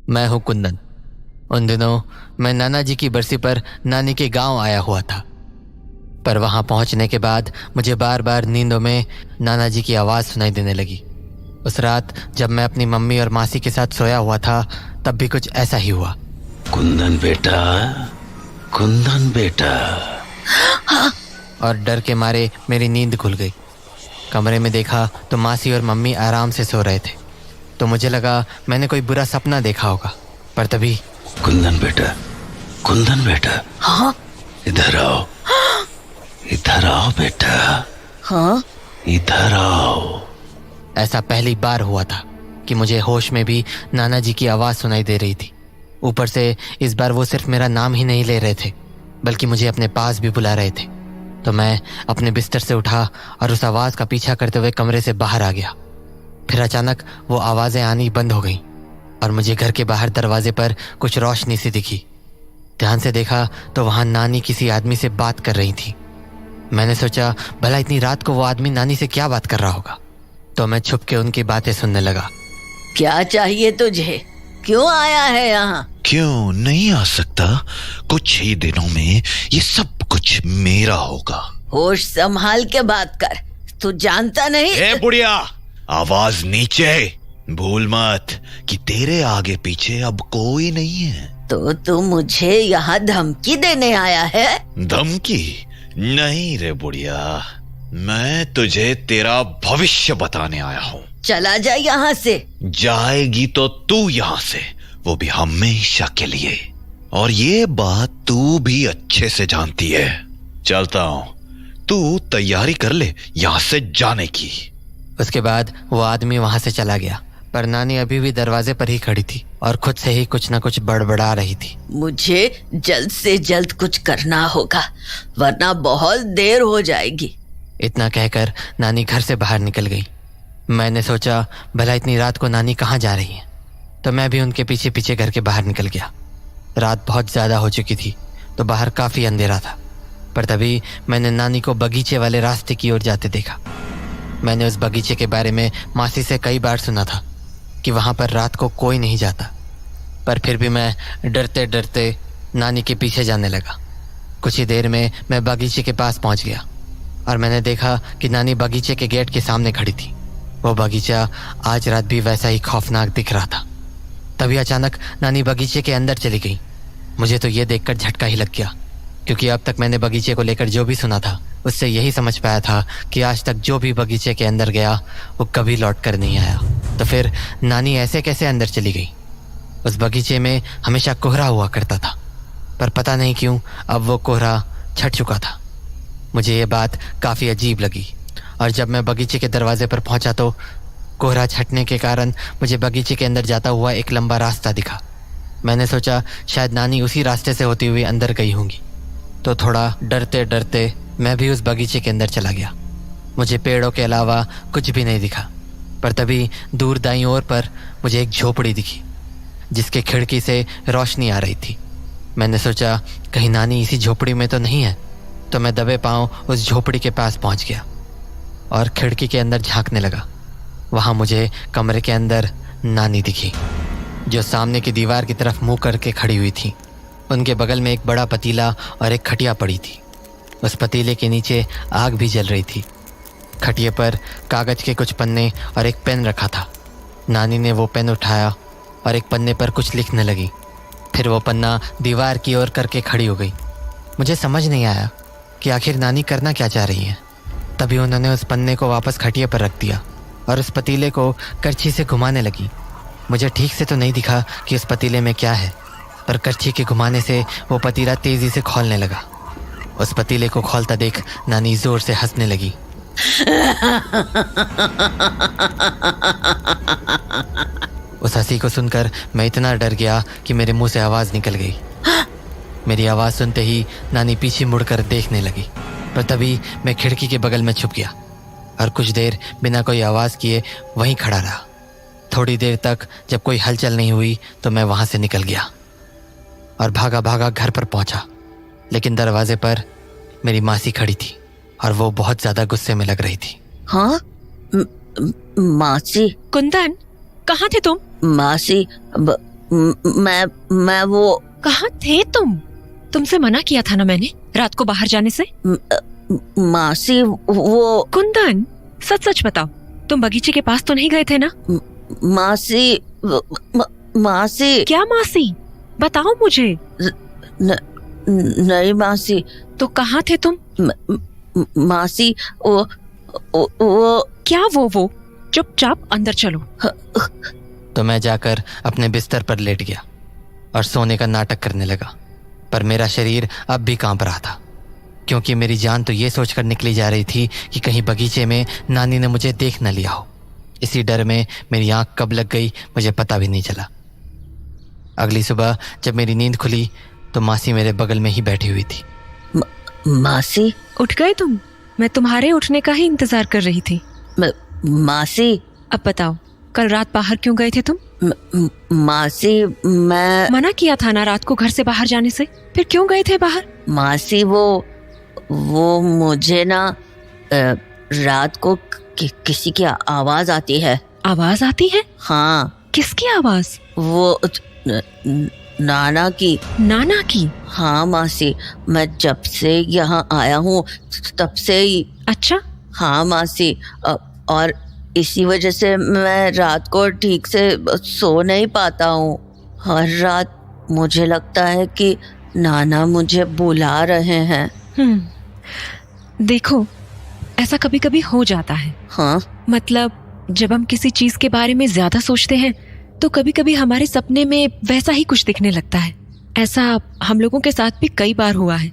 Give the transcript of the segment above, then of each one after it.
मैं हूँ कुंदन। उन दिनों मैं नाना जी की बरसी पर नानी के गांव आया हुआ था, पर वहां पहुंचने के बाद मुझे बार बार नींदों में नाना जी की आवाज़ सुनाई देने लगी। उस रात जब मैं अपनी मम्मी और मासी के साथ सोया हुआ था, तब भी कुछ ऐसा ही हुआ। कुंदन बेटा, कुंदन बेटा। और डर के मारे मेरी नींद खुल गई। कमरे में देखा तो मासी और मम्मी आराम से सो रहे थे, तो मुझे लगा मैंने कोई बुरा सपना देखा होगा। पर तभी कुंदन बेटा, कुंदन बेटा। हाँ? इधर आओ, इधर आओ बेटा। हाँ? इधर आओ। ऐसा पहली बार हुआ था कि मुझे होश में भी नाना जी की आवाज़ सुनाई दे रही थी। ऊपर से इस बार वो सिर्फ मेरा नाम ही नहीं ले रहे थे, बल्कि मुझे अपने पास भी बुला रहे थे। तो मैं अपने बिस्तर से उठा और उस आवाज़ का पीछा करते हुए कमरे से बाहर आ गया। फिर अचानक वो आवाज़ें आनी बंद हो गईं और मुझे घर के बाहर दरवाजे पर कुछ रोशनी सी दिखी। ध्यान से देखा तो वहाँ नानी किसी आदमी से बात कर रही थी। मैंने सोचा भला इतनी रात को वो आदमी नानी से क्या बात कर रहा होगा, तो मैं छुप के उनकी बातें सुनने लगा। क्या चाहिए तुझे? क्यों आया है यहाँ? क्यों नहीं आ सकता? कुछ ही दिनों में ये सब कुछ मेरा होगा। होश संभाल के बात कर। तू जानता नहीं? ए बुढ़िया, आवाज नीचे। भूल मत कि तेरे आगे पीछे अब कोई नहीं है। तो तू मुझे यहाँ धमकी देने आया है? धमकी नहीं रे बुढ़िया, मैं तुझे तेरा भविष्य बताने आया हूँ। चला जा यहाँ से। जाएगी तो तू यहाँ से, वो भी हमेशा के लिए। और ये बात तू भी अच्छे से जानती है। चलता हूँ, तू तैयारी कर ले यहाँ से जाने की। उसके बाद वो आदमी वहां से चला गया, पर नानी अभी भी दरवाजे पर ही खड़ी थी और खुद से ही कुछ न कुछ बड़बड़ा रही थी। मुझे जल्द से जल्द कुछ करना होगा, वरना बहुत देर हो जाएगी। इतना कहकर नानी घर से बाहर निकल गई। मैंने सोचा भला इतनी रात को नानी कहाँ जा रही है, तो मैं भी उनके पीछे पीछे घर के बाहर निकल गया। रात बहुत ज़्यादा हो चुकी थी, तो बाहर काफ़ी अंधेरा था। पर तभी मैंने नानी को बगीचे वाले रास्ते की ओर जाते देखा। मैंने उस बगीचे के बारे में मासी से कई बार सुना था कि वहाँ पर रात को कोई नहीं जाता, पर फिर भी मैं डरते डरते नानी के पीछे जाने लगा। कुछ ही देर में मैं बगीचे के पास पहुँच गया और मैंने देखा कि नानी बगीचे के गेट के सामने खड़ी थी। वो बगीचा आज रात भी वैसा ही खौफनाक दिख रहा था। तभी अचानक नानी बगीचे के अंदर चली गई। मुझे तो ये देखकर झटका ही लग गया, क्योंकि अब तक मैंने बगीचे को लेकर जो भी सुना था उससे यही समझ पाया था कि आज तक जो भी बगीचे के अंदर गया वो कभी लौट कर नहीं आया। तो फिर नानी ऐसे कैसे अंदर चली गई? उस बगीचे में हमेशा कोहरा हुआ करता था, पर पता नहीं क्यों अब वो कोहरा छट चुका था। मुझे ये बात काफ़ी अजीब लगी और जब मैं बगीचे के दरवाजे पर पहुंचा तो कोहरा छटने के कारण मुझे बगीचे के अंदर जाता हुआ एक लंबा रास्ता दिखा। मैंने सोचा शायद नानी उसी रास्ते से होती हुई अंदर गई होंगी, तो थोड़ा डरते डरते मैं भी उस बगीचे के अंदर चला गया। मुझे पेड़ों के अलावा कुछ भी नहीं दिखा, पर तभी दूर दाईं ओर पर मुझे एक झोपड़ी दिखी जिसके खिड़की से रोशनी आ रही थी। मैंने सोचा कहीं नानी इसी झोपड़ी में तो नहीं है, तो मैं दबे पांव उस झोपड़ी के पास पहुंच गया और खिड़की के अंदर झांकने लगा। वहाँ मुझे कमरे के अंदर नानी दिखी, जो सामने की दीवार की तरफ मुंह करके खड़ी हुई थी। उनके बगल में एक बड़ा पतीला और एक खटिया पड़ी थी। उस पतीले के नीचे आग भी जल रही थी। खटिए पर कागज़ के कुछ पन्ने और एक पेन रखा था। नानी ने वो पेन उठाया और एक पन्ने पर कुछ लिखने लगी। फिर वो पन्ना दीवार की ओर करके खड़ी हो गई। मुझे समझ नहीं आया कि आखिर नानी करना क्या चाह रही है। तभी उन्होंने उस पन्ने को वापस खटिए पर रख दिया और उस पतीले को करछी से घुमाने लगी। मुझे ठीक से तो नहीं दिखा कि उस पतीले में क्या है, पर करछी के घुमाने से वो पतीला तेज़ी से खौलने लगा। उस पतीले को खौलता देख नानी ज़ोर से हंसने लगी। उस हंसी को सुनकर मैं इतना डर गया कि मेरे मुंह से आवाज़ निकल गई। मेरी आवाज़ सुनते ही नानी पीछे मुड़कर देखने लगी, पर तभी मैं खिड़की के बगल में छुप गया और कुछ देर बिना कोई आवाज़ किए वहीं खड़ा रहा। थोड़ी देर तक जब कोई हलचल नहीं हुई तो मैं वहाँ से निकल गया और भागा भागा घर पर पहुँचा। लेकिन दरवाजे पर मेरी मासी खड़ी थी और वो बहुत ज़्यादा गुस्से में लग रही थी। हाँ? मासी? कुंदन, कहाँ थे तुम? मासी, मैं वो कहाँ थे तुम? तुमसे मना किया था ना मैंने रात को बाहर जाने से। मासी वो कुंदन, सच सच बताओ, तुम बगीचे के पास तो नहीं गए थे ना? मासी मासी क्या मासी? बताओ मुझे। नहीं मासी। तो कहाँ थे तुम? मासी वो क्या वो? चुपचाप अंदर चलो। तो मैं जाकर अपने बिस्तर पर लेट गया और सोने का नाटक करने लगा, पर मेरा शरीर अब भी कांप रहा था, क्योंकि मेरी जान तो ये सोचकर निकली जा रही थी कि कहीं बगीचे में नानी ने मुझे देख न लिया हो। इसी डर में मेरी आंख कब लग गई मुझे पता भी नहीं चला। अगली सुबह जब मेरी नींद खुली तो मासी मेरे बगल में ही बैठी हुई थी। मासी उठ गए तुम? मैं तुम्हारे उठने का ही इंतजार कर रही थी। मासी अब बताओ, कल रात बाहर क्यों गए थे तुम? मासी मैं मना किया था ना रात को घर से बाहर जाने से, फिर क्यों गए थे बाहर? मासी वो मुझे ना रात को किसी की आवाज आती है। आवाज आती है? हाँ। किसकी आवाज? वो नाना की। नाना की? हाँ मासी, मैं जब से यहाँ आया हूँ तब से ही। अच्छा। हाँ मासी, और इसी वजह से मैं रात को ठीक से सो नहीं पाता हूँ। हर रात मुझे लगता है कि नाना मुझे बुला रहे हैं। देखो, ऐसा कभी कभी हो जाता है। हाँ मतलब जब हम किसी चीज के बारे में ज्यादा सोचते हैं तो कभी कभी हमारे सपने में वैसा ही कुछ दिखने लगता है। ऐसा हम लोगों के साथ भी कई बार हुआ है।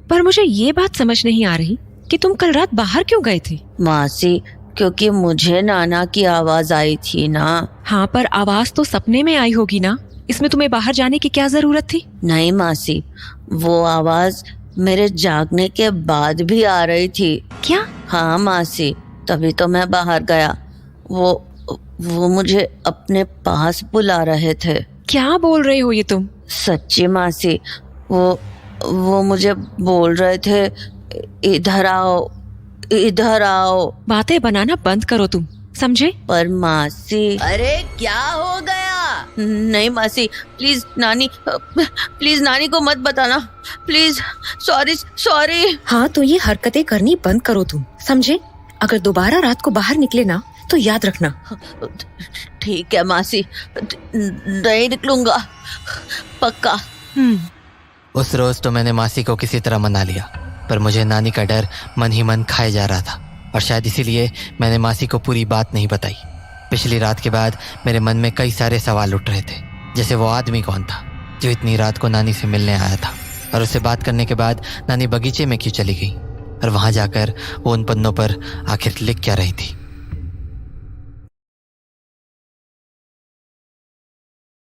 पर मुझे ये बात समझ नहीं आ रही कि तुम कल रात बाहर क्यों गए थे? मासी, क्योंकि मुझे नाना की आवाज आई थी ना। हाँ, पर आवाज तो सपने में आई होगी ना, इसमें तुम्हें बाहर जाने की क्या जरूरत थी? नहीं मासी, वो आवाज मेरे जागने के बाद भी आ रही थी। क्या? हाँ मासी, तभी तो मैं बाहर गया। वो मुझे अपने पास बुला रहे थे। क्या बोल रहे हो ये तुम? सच्ची मासी, वो मुझे बोल रहे थे, इधर आओ इधर आओ। बातें बनाना बंद करो तुम, समझे? पर मासी। अरे क्या हो गया? नहीं मासी, प्लीज नानी को मत बताना, प्लीज। सॉरी। हाँ, तो ये हरकतें करनी बंद करो तुम, समझे? अगर दोबारा रात को बाहर निकले ना तो याद रखना। ठीक है मासी, नहीं निकलूंगा, पक्का। उस रोज तो मैंने मासी को किसी तरह मना लिया, पर मुझे नानी का डर मन ही मन खाए जा रहा था, और शायद इसीलिए मैंने मासी को पूरी बात नहीं बताई। पिछली रात के बाद मेरे मन में कई सारे सवाल उठ रहे थे, जैसे वो आदमी कौन था जो इतनी रात को नानी से मिलने आया था, और उससे बात करने के बाद नानी बगीचे में क्यों चली गई, और वहां जाकर वो उन पन्नों पर आखिर लिख क्या रही थी।